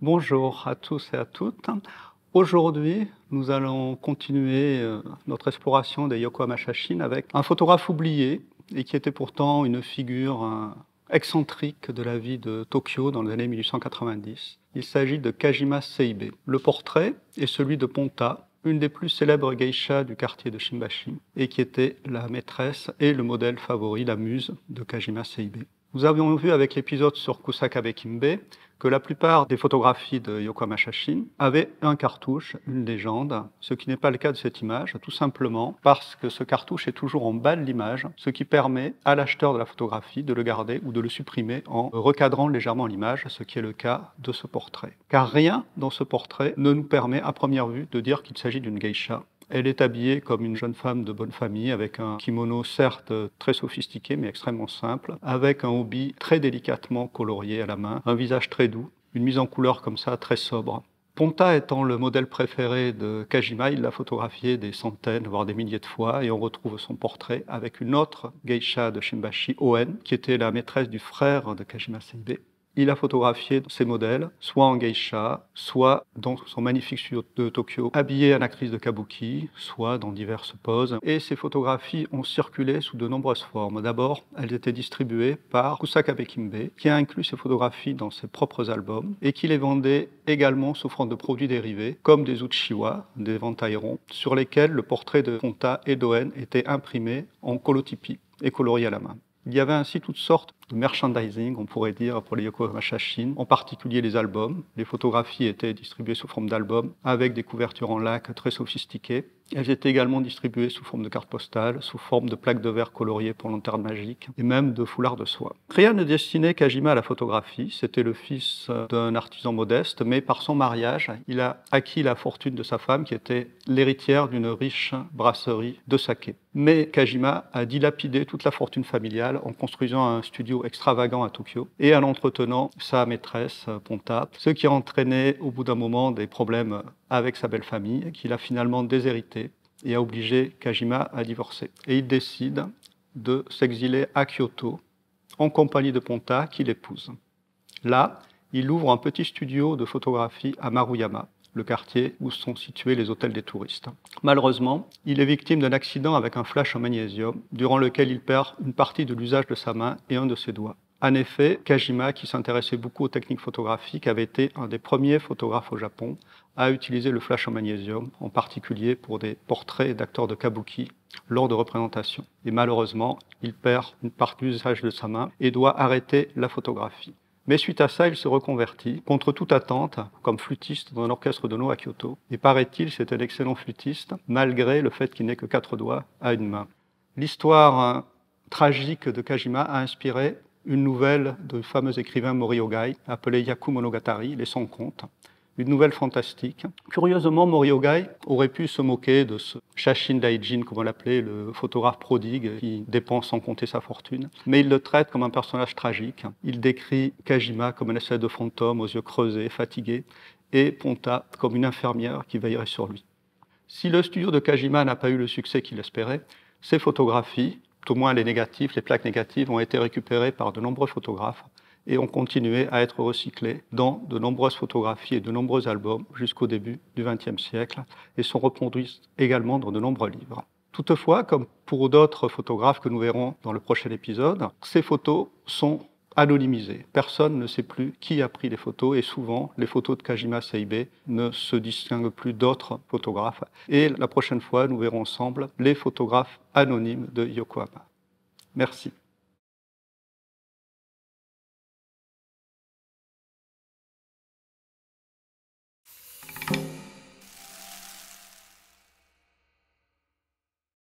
Bonjour à tous et à toutes. Aujourd'hui, nous allons continuer notre exploration des Yokohama Shashin avec un photographe oublié et qui était pourtant une figure excentrique de la vie de Tokyo dans les années 1890. Il s'agit de Kajima Seibe. Le portrait est celui de Ponta, une des plus célèbres geishas du quartier de Shimbashi, et qui était la maîtresse et le modèle favori, la muse de Kajima Seibe. Nous avions vu avec l'épisode sur Kusakabe Kimbe que la plupart des photographies de Yokohama Shashin avaient un cartouche, une légende, ce qui n'est pas le cas de cette image, tout simplement parce que ce cartouche est toujours en bas de l'image, ce qui permet à l'acheteur de la photographie de le garder ou de le supprimer en recadrant légèrement l'image, ce qui est le cas de ce portrait. Car rien dans ce portrait ne nous permet à première vue de dire qu'il s'agit d'une geisha. Elle est habillée comme une jeune femme de bonne famille, avec un kimono certes très sophistiqué, mais extrêmement simple, avec un obi très délicatement colorié à la main, un visage très doux, une mise en couleur comme ça très sobre. Ponta étant le modèle préféré de Kajima, il l'a photographié des centaines, voire des milliers de fois, et on retrouve son portrait avec une autre geisha de Shimbashi, Oen, qui était la maîtresse du frère de Kajima Seibe. Il a photographié ses modèles, soit en geisha, soit dans son magnifique studio de Tokyo, habillé en actrice de kabuki, soit dans diverses poses. Et ces photographies ont circulé sous de nombreuses formes. D'abord, elles étaient distribuées par Kusakabe Kimbe, qui a inclus ces photographies dans ses propres albums et qui les vendait également sous forme de produits dérivés, comme des uchiwa, des ventaillerons, sur lesquels le portrait de Ponta et d'Oen était imprimé en colotypie et colorié à la main. Il y avait ainsi toutes sortes de merchandising, on pourrait dire, pour les Yokohama Shashin, en particulier les albums. Les photographies étaient distribuées sous forme d'albums, avec des couvertures en lac très sophistiquées. Elles étaient également distribuées sous forme de cartes postales, sous forme de plaques de verre coloriées pour lanterne magique, et même de foulards de soie. Rien ne destinait Kajima à la photographie. C'était le fils d'un artisan modeste, mais par son mariage, il a acquis la fortune de sa femme, qui était l'héritière d'une riche brasserie de saké. Mais Kajima a dilapidé toute la fortune familiale en construisant un studio extravagant à Tokyo et en entretenant sa maîtresse, Ponta, ce qui a entraîné au bout d'un moment des problèmes avec sa belle famille, qu'il a finalement déshérité et a obligé Kajima à divorcer. Et il décide de s'exiler à Kyoto en compagnie de Ponta, qui l'épouse. Là, il ouvre un petit studio de photographie à Maruyama, le quartier où sont situés les hôtels des touristes. Malheureusement, il est victime d'un accident avec un flash en magnésium, durant lequel il perd une partie de l'usage de sa main et un de ses doigts. En effet, Kajima, qui s'intéressait beaucoup aux techniques photographiques, avait été un des premiers photographes au Japon à utiliser le flash en magnésium, en particulier pour des portraits d'acteurs de kabuki lors de représentations. Et malheureusement, il perd une partie de l'usage de sa main et doit arrêter la photographie. Mais suite à ça, il se reconvertit, contre toute attente, comme flûtiste dans un orchestre de No à Kyoto. Et paraît-il, c'est un excellent flûtiste, malgré le fait qu'il n'ait que 4 doigts à une main. L'histoire tragique de Kajima a inspiré une nouvelle du fameux écrivain Mori Ogai, appelée Yaku Monogatari, Les 100 contes. Une nouvelle fantastique. Curieusement, Mori Ogai aurait pu se moquer de ce Shashin Daijin, comme on l'appelait, le photographe prodigue qui dépense sans compter sa fortune. Mais il le traite comme un personnage tragique. Il décrit Kajima comme une espèce de fantôme aux yeux creusés, fatigué, et Ponta comme une infirmière qui veillerait sur lui. Si le studio de Kajima n'a pas eu le succès qu'il espérait, ses photographies, tout au moins les négatifs, les plaques négatives, ont été récupérées par de nombreux photographes et ont continué à être recyclés dans de nombreuses photographies et de nombreux albums jusqu'au début du XXe siècle et sont reproduits également dans de nombreux livres. Toutefois, comme pour d'autres photographes que nous verrons dans le prochain épisode, ces photos sont anonymisées. Personne ne sait plus qui a pris les photos et souvent les photos de Kajima Seibe ne se distinguent plus d'autres photographes. Et la prochaine fois, nous verrons ensemble les photographes anonymes de Yokohama. Merci.